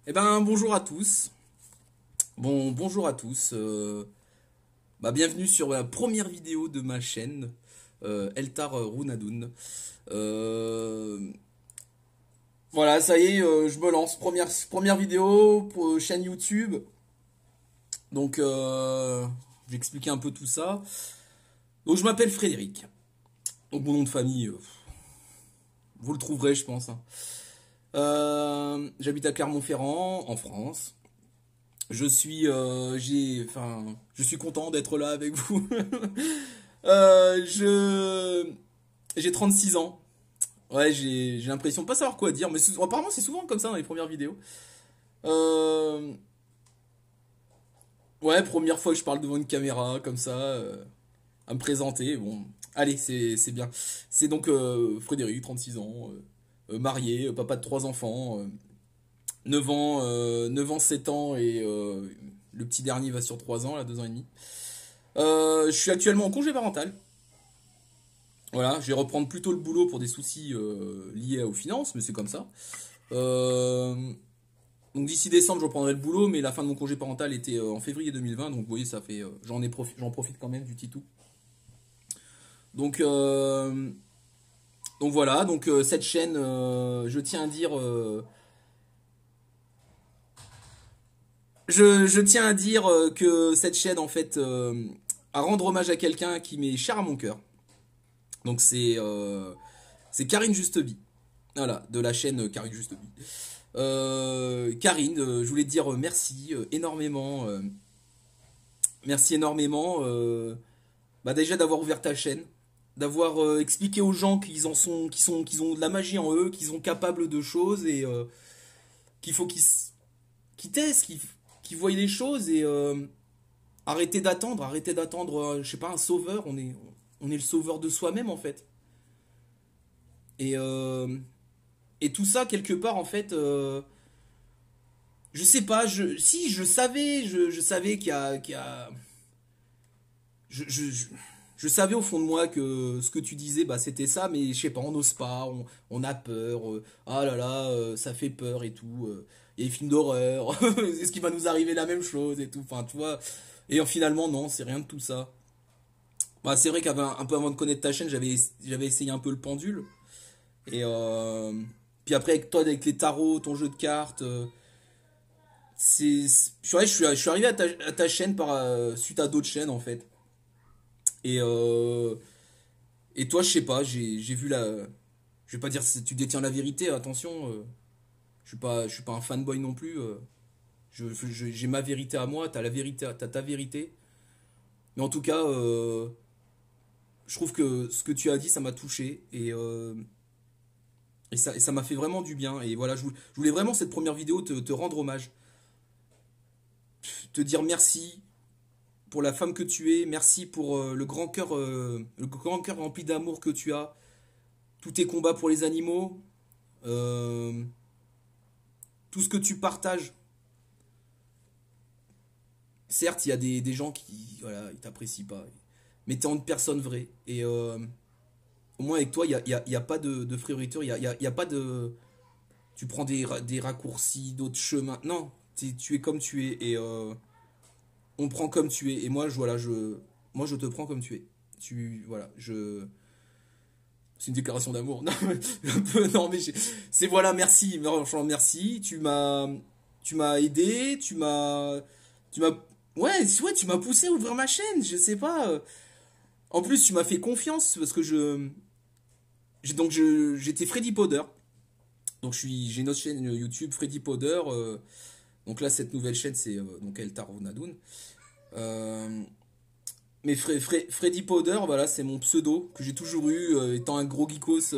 Eh ben bonjour à tous. Bonjour à tous. Bienvenue sur la première vidéo de ma chaîne, Eltar Runadoun. Euh, voilà, ça y est, je me lance. Première vidéo pour chaîne YouTube. Donc, je vais expliquer un peu tout ça. Donc, je m'appelle Frédéric. Donc, mon nom de famille, vous le trouverez, je pense, hein. J'habite à Clermont-Ferrand, en France. Je suis content d'être là avec vous. Euh, je, j'ai 36 ans. Ouais, j'ai l'impression de pas savoir quoi dire, mais apparemment c'est souvent comme ça dans les premières vidéos. Euh, ouais, première fois que je parle devant une caméra, comme ça, à me présenter. Bon, allez, c'est bien. C'est donc Frédéric, 36 ans, marié, papa de trois enfants, 9 ans, 9 ans, 7 ans, et le petit dernier va sur 3 ans, là, 2 ans et demi. Je suis actuellement en congé parental. Voilà, je vais reprendre plutôt le boulot pour des soucis liés aux finances, mais c'est comme ça. Euh, donc d'ici décembre, je reprendrai le boulot, mais la fin de mon congé parental était en février 2020, donc vous voyez, ça fait, j'en profite quand même du titou. Donc, euh, donc voilà, donc cette chaîne, je tiens à dire, je tiens à dire que cette chaîne, en fait, à rendre hommage à quelqu'un qui m'est cher à mon cœur. Donc c'est Karine Justeby. Voilà, de la chaîne Karine Justeby. Karine, je voulais te dire merci énormément. Merci énormément. Déjà d'avoir ouvert ta chaîne, d'avoir expliqué aux gens qu'ils ont de la magie en eux, qu'ils sont capables de choses et qu'il faut qu'ils testent, qu'ils voient les choses et arrêtez d'attendre, je sais pas, un sauveur. On est le sauveur de soi-même en fait. Et, euh, et tout ça quelque part en fait. Je sais pas, si je savais qu'il y a je, je savais au fond de moi que ce que tu disais, bah c'était ça, mais je sais pas, on n'ose pas, on a peur, ah là là, ça fait peur et tout. Il y a les films d'horreur, est-ce qu'il va nous arriver la même chose et tout, enfin tu vois. Et finalement non, c'est rien de tout ça. Bah c'est vrai qu'un un peu avant de connaître ta chaîne, j'avais essayé un peu le pendule et puis après avec toi avec les tarots, ton jeu de cartes. Ouais, je suis arrivé à ta chaîne suite à d'autres chaînes en fait. Et, euh, et toi, je sais pas, j'ai vu la. Je vais pas dire si tu détiens la vérité, attention. Je suis pas un fanboy non plus. J'ai ma vérité à moi, t'as la vérité, t'as ta vérité. Mais en tout cas, je trouve que ce que tu as dit, ça m'a touché. Et ça m'a fait vraiment du bien. Et voilà, je voulais vraiment cette première vidéo te rendre hommage. Te dire merci pour la femme que tu es, merci pour le grand cœur rempli d'amour que tu as, tous tes combats pour les animaux, euh, tout ce que tu partages. Certes, il y a des gens qui, voilà, ils t'apprécient pas, mais t'es une personne vraie. Et au moins avec toi, il y a pas de frérité, il y a pas de... Tu prends des raccourcis, d'autres chemins. Non, tu es comme tu es et on prend comme tu es. Et moi, je te prends comme tu es. Voilà, c'est une déclaration d'amour. Non, un peu, non, mais c'est voilà, merci, franchement, merci. Tu m'as aidé, tu m'as, ouais, tu m'as poussé à ouvrir ma chaîne. Je sais pas. En plus, tu m'as fait confiance parce que j'étais Freddy Powder. Donc j'ai une autre chaîne YouTube Freddy Powder. Donc là, cette nouvelle chaîne, c'est donc El Tarounadoun. Euh, mais Freddy Powder, voilà, c'est mon pseudo que j'ai toujours eu, étant un gros geekos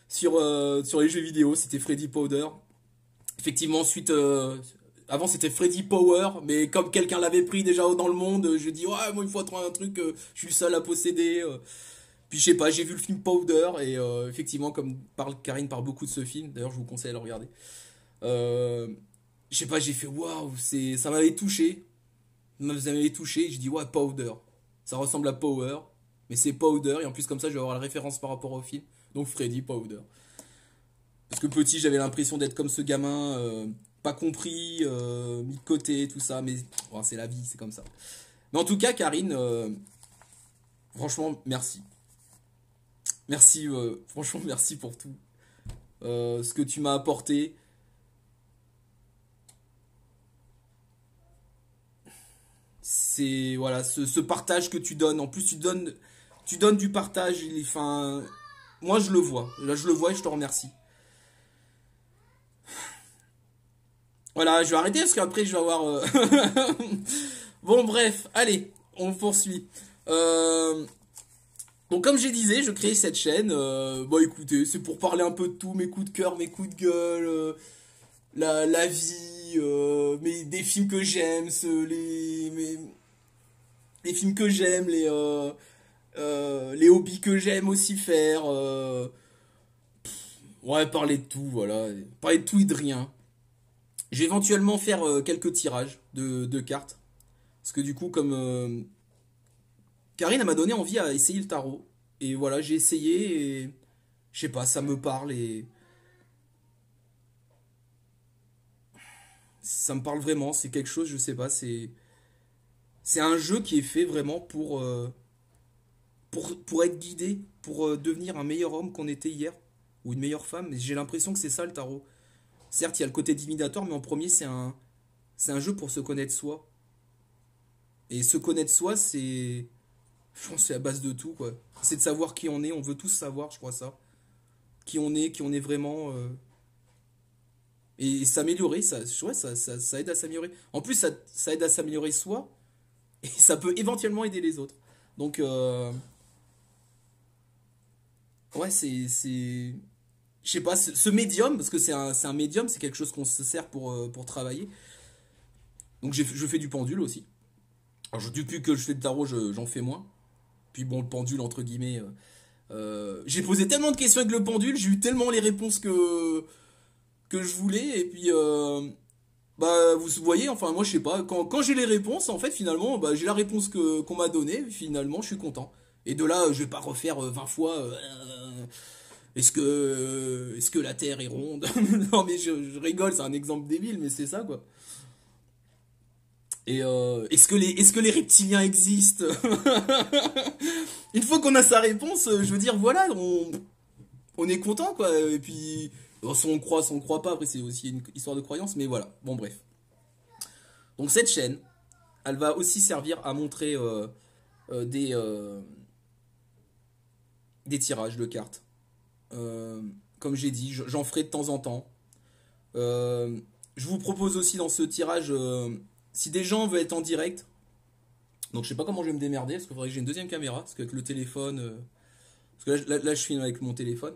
sur les jeux vidéo. C'était Freddy Powder. Effectivement, avant c'était Freddy Power, mais comme quelqu'un l'avait pris déjà dans le monde, je dis ouais, moi il faut trouver un truc, je suis le seul à posséder. Puis je sais pas, j'ai vu le film Powder et effectivement, Karine parle beaucoup de ce film, d'ailleurs je vous conseille de le regarder. Euh, je sais pas, j'ai fait waouh, ça m'avait touché, ça m'avait touché. Je dis ouais, Powder, ça ressemble à Power, mais c'est Powder et en plus comme ça je vais avoir la référence par rapport au film, donc Freddy Powder. Parce que petit, j'avais l'impression d'être comme ce gamin, pas compris, mis de côté, tout ça. Mais bon, c'est la vie, c'est comme ça. Mais en tout cas, Karine, franchement, merci. Merci, franchement, merci pour tout. Ce que tu m'as apporté. C'est, voilà, ce partage que tu donnes. En plus, tu donnes du partage. Enfin, moi, je le vois. Là, je le vois et je te remercie. Voilà, je vais arrêter parce qu'après, je vais avoir... Bon, bref, allez, on poursuit. Euh, Donc comme je disais, je crée cette chaîne. Bon écoutez, c'est pour parler un peu de tout, mes coups de cœur, mes coups de gueule, la vie, des films que j'aime, les films que j'aime, les hobbies que j'aime aussi faire. Ouais, parler de tout, voilà. Parler de tout et de rien. Je vais éventuellement faire quelques tirages de cartes. Parce que du coup, comme Karine, elle m'a donné envie à essayer le tarot. Et voilà, j'ai essayé et je sais pas, ça me parle et ça me parle vraiment. C'est quelque chose, je sais pas, c'est un jeu qui est fait vraiment pour être guidé, pour devenir un meilleur homme qu'on était hier ou une meilleure femme. Et j'ai l'impression que c'est ça le tarot. Certes, il y a le côté divinatoire, mais en premier, c'est un jeu pour se connaître soi. Et se connaître soi, c'est, je pense, c'est la base de tout, quoi. C'est de savoir qui on est. On veut tous savoir, je crois ça. Qui on est vraiment. Et s'améliorer, ouais, ça aide à s'améliorer. En plus, ça aide à s'améliorer soi, et ça peut éventuellement aider les autres. Donc, ouais, je sais pas, ce médium, parce que c'est un médium, c'est quelque chose qu'on se sert pour travailler. Donc, je fais du pendule aussi. Alors, depuis que je fais de tarot, j'en fais moins. Puis bon, le pendule, entre guillemets. J'ai posé tellement de questions avec le pendule, j'ai eu tellement les réponses que je voulais, et puis bah vous voyez, enfin moi je sais pas, quand j'ai les réponses, en fait finalement, bah, j'ai la réponse qu'on m'a donnée, finalement je suis content. Et de là, je vais pas refaire 20 fois, est-ce que la Terre est ronde? Non mais je rigole, c'est un exemple débile, mais c'est ça quoi. Et est-ce que les reptiliens existent? Une fois qu'on a sa réponse, je veux dire, voilà, on est content, quoi. Et puis, bon, soit on croit pas, après c'est aussi une histoire de croyance, mais voilà. Bon, bref. Donc cette chaîne, elle va aussi servir à montrer euh, des, euh, des tirages de cartes. Euh, Comme j'ai dit, j'en ferai de temps en temps. Euh, je vous propose aussi dans ce tirage, si des gens veulent être en direct, donc je sais pas comment je vais me démerder, parce qu'il faudrait que j'ai une deuxième caméra, parce qu'avec le téléphone, parce que là, je filme avec mon téléphone.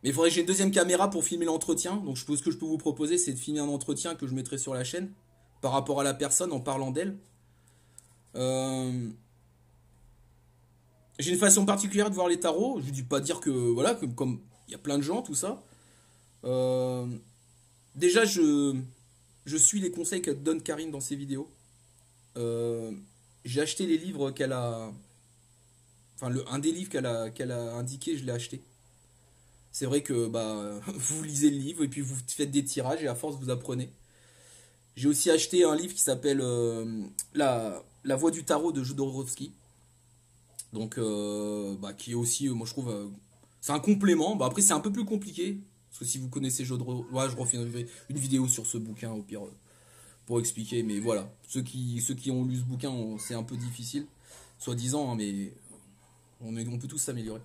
Mais il faudrait que j'ai une deuxième caméra pour filmer l'entretien. Donc ce que je peux vous proposer, c'est de filmer un entretien que je mettrai sur la chaîne par rapport à la personne en parlant d'elle. Euh, j'ai une façon particulière de voir les tarots. Je ne dis pas dire que voilà, comme il y a plein de gens, tout ça. Euh, Déjà, je suis les conseils que donne Karine dans ses vidéos. Euh, j'ai acheté les livres qu'elle a. Enfin, un des livres qu'elle a indiqué, je l'ai acheté. C'est vrai que bah, vous lisez le livre et puis vous faites des tirages et à force vous apprenez. J'ai aussi acheté un livre qui s'appelle La Voix du Tarot de Jodorowsky. Donc, bah, qui est aussi, moi je trouve, c'est un complément. Bah, après, c'est un peu plus compliqué. Parce que si vous connaissez Jodorowsky, ouais, je refais une vidéo sur ce bouquin au pire pour expliquer. Mais voilà, ceux qui ont lu ce bouquin, c'est un peu difficile, soi-disant, hein, mais on peut tous s'améliorer.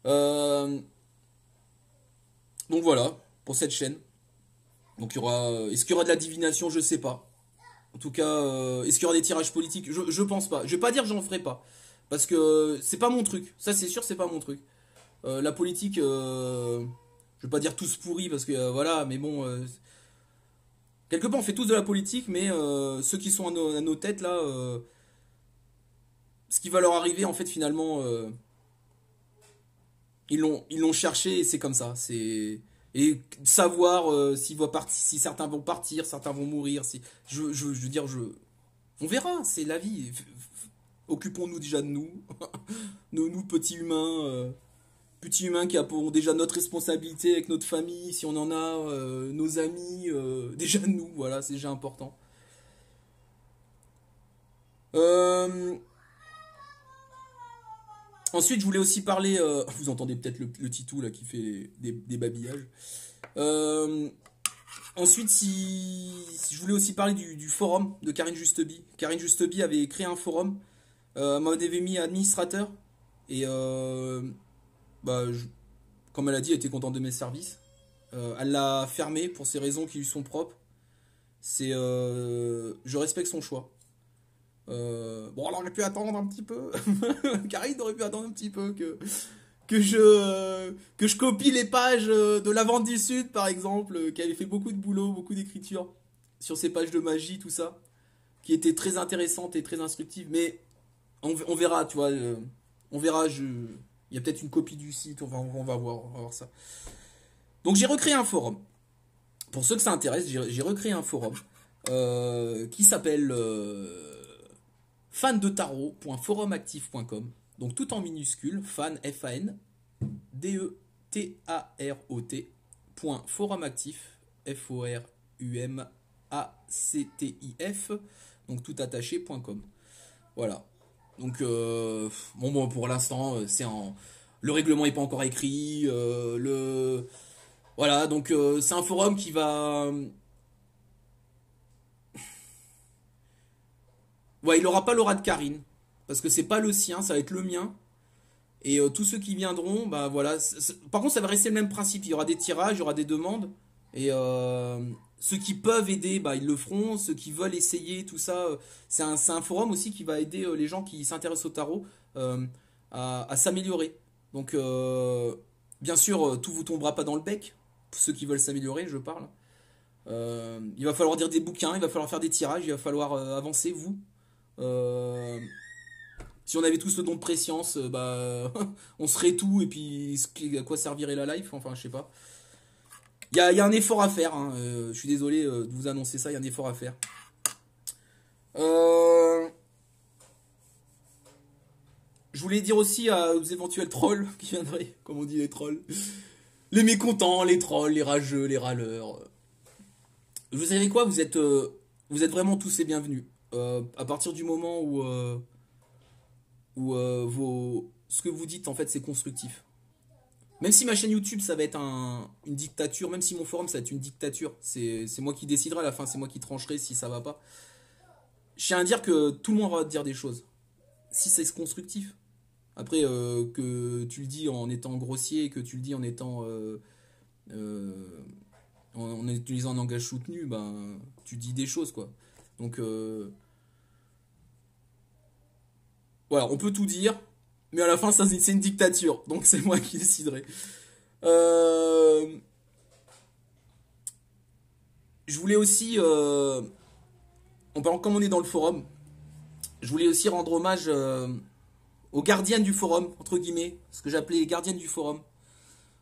Euh, donc voilà, pour cette chaîne. Donc il y aura. Est-ce qu'il y aura de la divination? Je sais pas. En tout cas, est-ce qu'il y aura des tirages politiques? Je pense pas. Je vais pas dire que j'en ferai pas. Parce que c'est pas mon truc. Ça c'est sûr, c'est pas mon truc. La politique, je vais pas dire tous pourris parce que voilà, mais bon. Quelque part on fait tous de la politique, mais ceux qui sont à nos têtes là, ce qui va leur arriver en fait finalement, ils l'ont cherché et c'est comme ça. C'est et savoir si certains vont partir, certains vont mourir. Si je veux dire, on verra. C'est la vie. Occupons-nous déjà de nous, nous petits humains. Petit humain qui a pour déjà notre responsabilité avec notre famille, si on en a, nos amis, déjà nous, voilà, c'est déjà important. Euh, Ensuite, je voulais aussi parler, vous entendez peut-être le titou là qui fait des babillages. Euh, Ensuite, si je voulais aussi parler du forum de Karine Justeby. Karine Justeby avait créé un forum, m'avait mis administrateur, et bah, comme elle a dit, elle était contente de mes services. Elle l'a fermé pour ses raisons qui lui sont propres. Je respecte son choix. Bon, elle aurait pu attendre un petit peu. Karine aurait pu attendre un petit peu que je copie les pages de la Vente du Sud, par exemple, qui avait fait beaucoup de boulot, beaucoup d'écriture sur ces pages de magie, tout ça, qui étaient très intéressantes et très instructives. Mais on verra, tu vois, on verra. Il y a peut-être une copie du site, on va voir ça. Donc j'ai recréé un forum. Pour ceux que ça intéresse, j'ai recréé un forum qui s'appelle fandetarot.forumactif.com. Donc tout en minuscule, fan, F-A-N, D-E-T-A-R-O-T, .forumactif, F-O-R-U-M-A-C-T-I-F, donc tout attaché.com. Voilà. Donc, bon, pour l'instant, le règlement n'est pas encore écrit. Voilà, donc c'est un forum qui va. Ouais, il n'aura pas l'aura de Karine, parce que c'est pas le sien, ça va être le mien. Et tous ceux qui viendront, bah voilà. Par contre, ça va rester le même principe. Il y aura des tirages, il y aura des demandes. Et ceux qui peuvent aider, bah, ils le feront. Ceux qui veulent essayer, tout ça. C'est un forum aussi qui va aider les gens qui s'intéressent au tarot à s'améliorer. Donc, bien sûr, tout vous tombera pas dans le bec. Pour ceux qui veulent s'améliorer, je parle. Il va falloir lire des bouquins, il va falloir faire des tirages, il va falloir avancer, vous. Euh, Si on avait tous le don de préscience, bah, on serait tout, et puis à quoi servirait la life? Enfin, je sais pas. Il y a un effort à faire, hein. Je suis désolé de vous annoncer ça, il y a un effort à faire. Euh, je voulais dire aussi aux éventuels trolls qui viendraient, comme on dit les trolls. Les mécontents, les trolls, les rageux, les râleurs. Vous savez quoi? Vous êtes vraiment tous les bienvenus. À partir du moment où ce que vous dites, en fait, c'est constructif. Même si ma chaîne YouTube, ça va être une dictature, même si mon forum, ça va être une dictature, c'est moi qui déciderai à la fin, c'est moi qui trancherai si ça va pas. Je tiens à dire que tout le monde va te dire des choses. Si c'est constructif. Après, que tu le dis en étant grossier, que tu le dis en étant. Euh, en utilisant un langage soutenu, ben, tu dis des choses, quoi. Donc, voilà, on peut tout dire, mais à la fin, ça, c'est une dictature. Donc, c'est moi qui déciderai. Euh, je voulais aussi, comme on est dans le forum, je voulais aussi rendre hommage aux gardiennes du forum, entre guillemets, ce que j'appelais les gardiennes du forum.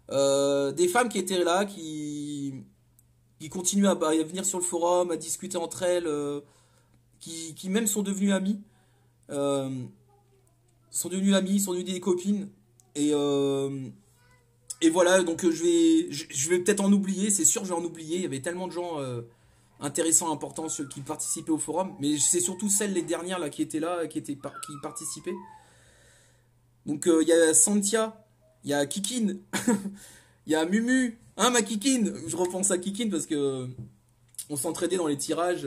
Des femmes qui étaient là, qui continuent à venir sur le forum, à discuter entre elles, qui même sont devenues amies. Euh, Sont devenues amies, sont devenues des copines. Et, et voilà, donc je vais peut-être en oublier, c'est sûr, je vais en oublier. Il y avait tellement de gens intéressants, importants, ceux qui participaient au forum. Mais c'est surtout celles, les dernières là, qui étaient là, qui participaient. Donc il y a Santia, il y a Kikine, il y a Mumu. Hein, ma Kikine? Je repense à Kikine parce que on s'entraidait dans les tirages.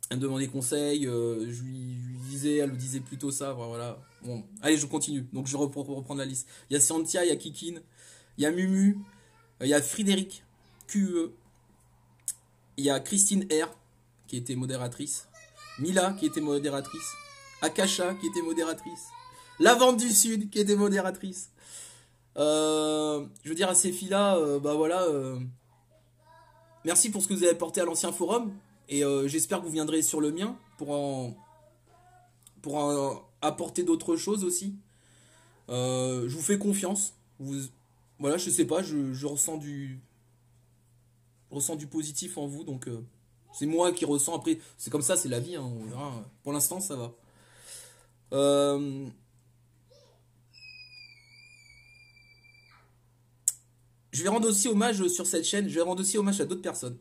Elle me demandait conseil, je lui disais, elle me disait plutôt ça, voilà. Bon, allez, je continue. Donc je vais reprendre la liste. Il y a Santia, il y a Kikine, il y a Mumu, il y a Frédéric, QE, il y a Christine R, qui était modératrice, Mila, qui était modératrice, Akasha, qui était modératrice, La Vente du Sud, qui était modératrice. Je veux dire à ces filles-là, bah voilà, merci pour ce que vous avez apporté à l'ancien forum. Et j'espère que vous viendrez sur le mien pour apporter d'autres choses aussi. Je vous fais confiance. Voilà, je sais pas, je ressens du positif en vous. Donc c'est moi qui ressens. Après, c'est comme ça, c'est la vie, hein, on verra. Pour l'instant, ça va. Euh, je vais rendre aussi hommage sur cette chaîne, je vais rendre aussi hommage à d'autres personnes.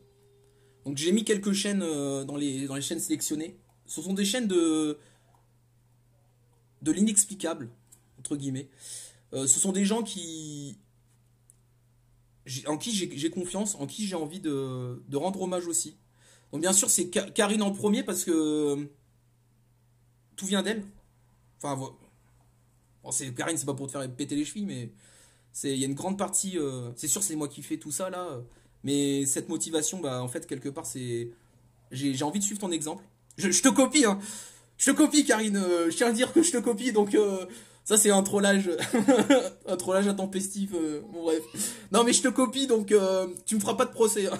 Donc j'ai mis quelques chaînes dans les chaînes sélectionnées. Ce sont des chaînes de l'inexplicable, entre guillemets. Ce sont des gens en qui j'ai confiance, en qui j'ai envie de rendre hommage aussi. Donc bien sûr c'est Karine en premier parce que tout vient d'elle. Enfin, bon, Karine, c'est pas pour te faire péter les chevilles, mais il y a une grande partie. C'est sûr, c'est moi qui fais tout ça là, mais cette motivation, bah en fait quelque part c'est, j'ai envie de suivre ton exemple. Je te copie, hein. Je te copie, Karine. Je tiens à dire que je te copie, donc ça c'est un trollage, un trollage intempestif. Bon bref. Non mais je te copie, donc tu me feras pas de procès, hein.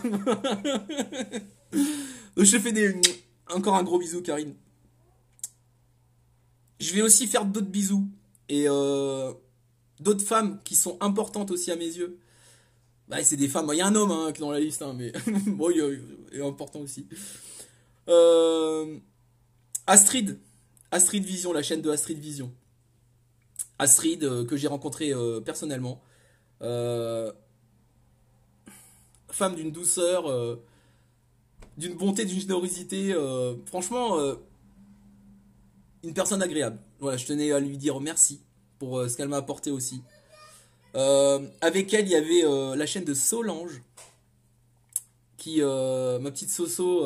Je te fais encore un gros bisou, Karine. Je vais aussi faire d'autres bisous et d'autres femmes qui sont importantes aussi à mes yeux. Bah, c'est des femmes. Il y a un homme hein, qui est dans la liste, hein, mais bon, il est important aussi. Euh, Astrid. Astrid Vision, la chaîne de Astrid Vision. Astrid, que j'ai rencontrée personnellement. Femme d'une douceur, d'une bonté, d'une générosité. Franchement, une personne agréable. Voilà, je tenais à lui dire merci pour ce qu'elle m'a apporté aussi. Avec elle, il y avait la chaîne de Solange, qui, ma petite Soso,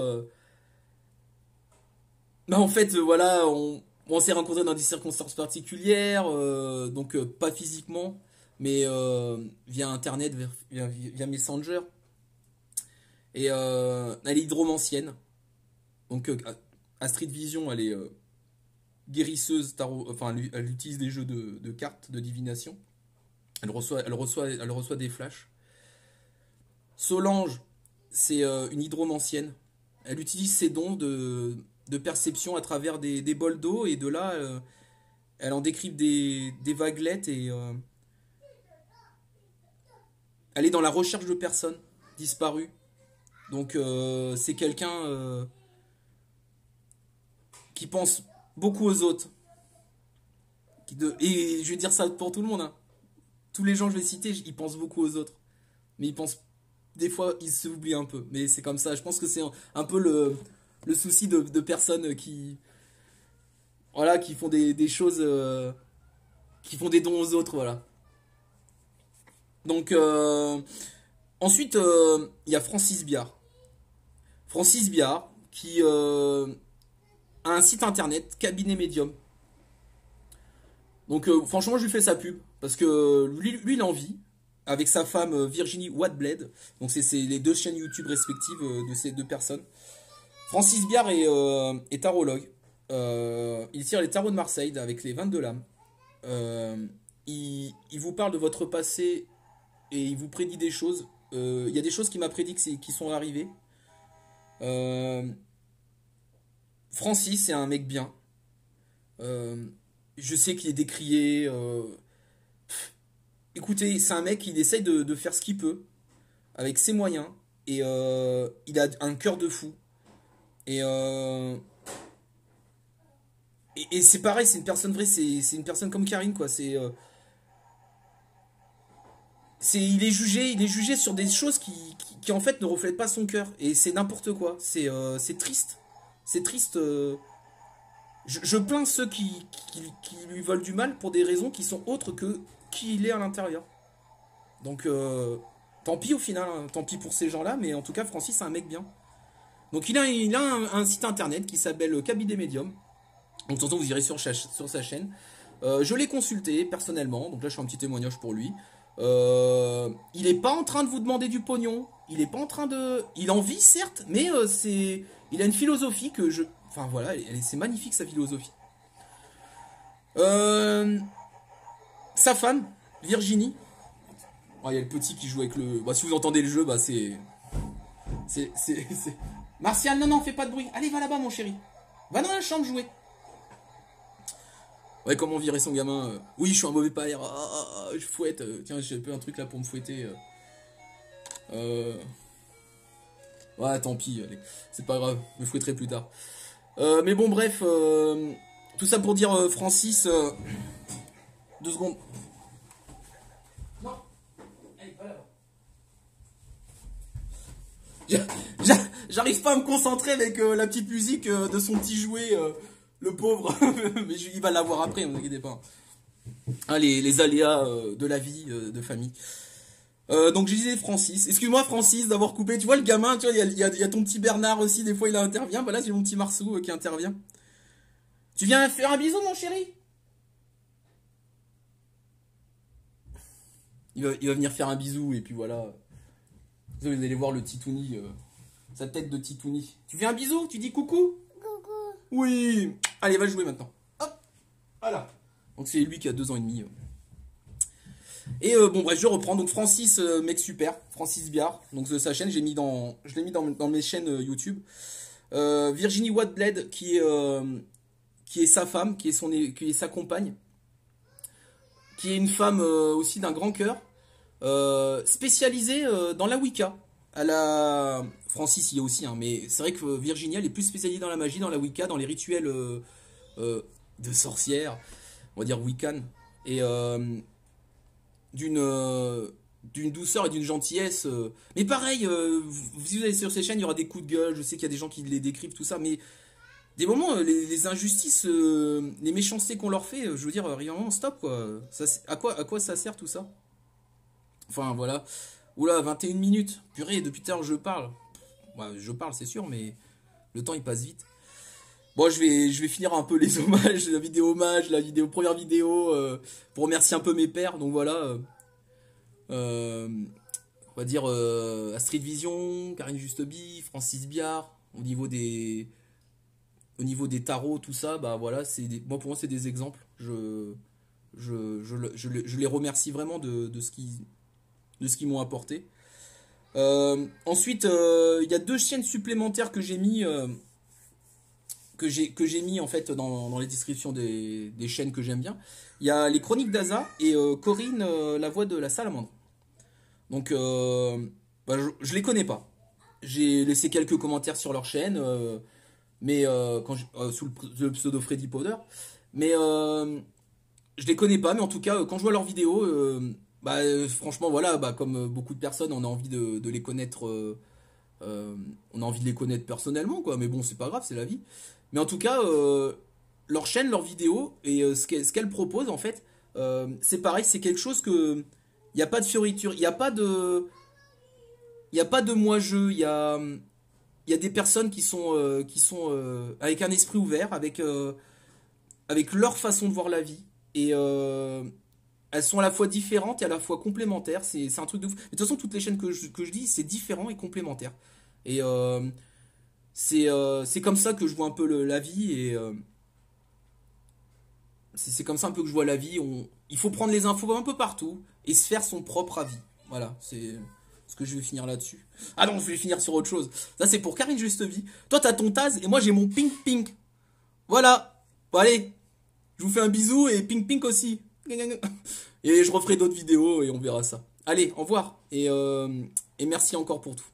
bah en fait, voilà, on s'est rencontrés dans des circonstances particulières, donc pas physiquement, mais via Internet, via Messenger. Et elle est hydromancienne, donc Astrid Vision, elle est guérisseuse tarot, enfin elle utilise des jeux de cartes de divination. Elle reçoit des flashs. Solange, c'est une hydromancienne. Elle utilise ses dons de perception à travers des bols d'eau et de là, elle en décrypte des vaguelettes et elle est dans la recherche de personnes disparues. Donc c'est quelqu'un qui pense beaucoup aux autres. Et je vais dire ça pour tout le monde, hein. Tous les gens que je vais citer, ils pensent beaucoup aux autres. Mais ils pensent, des fois, ils s'oublient un peu. Mais c'est comme ça. Je pense que c'est un peu le souci de personnes voilà, qui font des choses, qui font des dons aux autres, voilà. Donc, ensuite, il y a Francis Biard. Francis Biard, qui a un site internet, Cabinet Médium. Donc, franchement, je lui fais sa pub. Parce que lui il en vit avec sa femme Virginie Wadbled. Donc c'est les deux chaînes YouTube respectives de ces deux personnes. Francis Biard est tarologue. Il tire les tarots de Marseille avec les 22 lames. Il vous parle de votre passé et il vous prédit des choses. Il y a des choses qu'il m'a prédit qui sont arrivées. Francis c'est un mec bien. Je sais qu'il est décrié. Écoutez, c'est un mec qui essaye de faire ce qu'il peut avec ses moyens et il a un cœur de fou et c'est pareil, c'est une personne vraie, c'est une personne comme Karine quoi. Il est jugé sur des choses qui en fait ne reflètent pas son cœur et c'est n'importe quoi. C'est triste, c'est triste. Je plains ceux qui lui veulent du mal pour des raisons qui sont autres que qui il est à l'intérieur. Donc, tant pis au final, hein, tant pis pour ces gens-là, mais en tout cas, Francis, c'est un mec bien. Donc, il a un site internet qui s'appelle Cabinet Médium. Donc, de toute façon, vous irez sur sa chaîne. Je l'ai consulté personnellement, donc là, je fais un petit témoignage pour lui. Il est pas en train de vous demander du pognon. Il est pas en train de. Il en vit, certes, mais il a une philosophie que je. Enfin, voilà, c'est magnifique sa philosophie. Sa femme, Virginie. Oh, il y a le petit qui joue avec le. Bah, si vous entendez le jeu, bah c'est. Martial, non, fais pas de bruit. Allez, va là-bas, mon chéri. Va dans la chambre jouer. Ouais, comment virer son gamin. Oui, je suis un mauvais père. Je fouette. Tiens, j'ai un peu un truc là pour me fouetter. Ouais, tant pis. Allez. C'est pas grave. Je me fouetterai plus tard. Mais bon, bref. Tout ça pour dire Francis. 2 secondes. Non. Allez, va là-bas. J'arrive pas à me concentrer avec la petite musique de son petit jouet, le pauvre. Mais il va l'avoir après, ne vous inquiétez pas. Hein, les aléas de la vie, de famille. Donc je disais Francis. Excuse-moi Francis d'avoir coupé. Tu vois le gamin, tu vois, il y a ton petit Bernard aussi, des fois il intervient. Bah là j'ai mon petit Marsou qui intervient. Tu viens faire un bisou mon chéri? Il va venir faire un bisou et puis voilà. Vous allez voir le Titouni, sa tête de Titouni. Tu fais un bisou? Tu dis coucou? Coucou. Oui. Allez, va jouer maintenant. Hop. Voilà. Donc c'est lui qui a 2 ans et demi. Et bon bref, je reprends. Donc Francis, mec super, Francis Biard. Donc sa chaîne, je l'ai mis dans mes chaînes YouTube. Virginie Watbled qui est sa femme, qui est sa compagne, qui est une femme aussi d'un grand cœur. Spécialisée dans la Wicca. Francis y est aussi, hein, mais c'est vrai que Virginia elle est plus spécialisée dans la magie, dans la Wicca, dans les rituels de sorcières, on va dire Wiccan, et d'une douceur et d'une gentillesse. Mais pareil, si vous allez sur ces chaînes, il y aura des coups de gueule, je sais qu'il y a des gens qui les décrivent, tout ça, mais des moments, les injustices, les méchancetés qu'on leur fait, je veux dire, rien, stop, quoi. À quoi ça sert tout ça? Enfin voilà. Oula, 21 minutes. Purée, depuis tout à l'heure je parle. Ouais, je parle c'est sûr, mais le temps il passe vite. Bon, je vais finir un peu les hommages, la vidéo hommage, première vidéo, pour remercier un peu mes pères. Donc voilà. On va dire Astrid Vision, Karine Justeby, Francis Biard. Au niveau des tarots, tout ça, bah voilà, moi pour moi c'est des exemples. Je les remercie vraiment de ce qu'ils m'ont apporté. Ensuite, il y a 2 chaînes supplémentaires que j'ai mis en fait dans les descriptions des chaînes que j'aime bien. Il y a les Chroniques d'Aza et Corinne, la voix de la salamandre. Donc, bah, je les connais pas. J'ai laissé quelques commentaires sur leur chaîne, mais sous le pseudo Freddy Powder. Mais je les connais pas, mais en tout cas, quand je vois leurs vidéos, bah, franchement, voilà, bah, comme beaucoup de personnes, on a envie de les connaître, on a envie de les connaître personnellement, quoi. Mais bon, c'est pas grave, c'est la vie. Mais en tout cas, leur chaîne, leurs vidéos et ce qu'elles proposent, en fait, c'est pareil, c'est quelque chose que, il n'y a pas de fioriture, il n'y a pas de moi-je, il y a des personnes qui sont avec un esprit ouvert, avec leur façon de voir la vie. Et elles sont à la fois différentes et à la fois complémentaires. C'est un truc de fou. Mais de toute façon, toutes les chaînes que je dis, c'est différent et complémentaire. Et c'est comme ça que je vois un peu la vie. Et c'est comme ça un peu que je vois la vie. Il faut prendre les infos un peu partout et se faire son propre avis. Voilà, c'est ce que je vais finir là-dessus. Ah non, je vais finir sur autre chose. Ça, c'est pour Karine Justeby. Toi, t'as ton Taz et moi, j'ai mon Pink Pink. Voilà. Bon, allez. Je vous fais un bisou et Pink Pink aussi. Et je referai d'autres vidéos et on verra ça. Allez, au revoir. Et merci encore pour tout.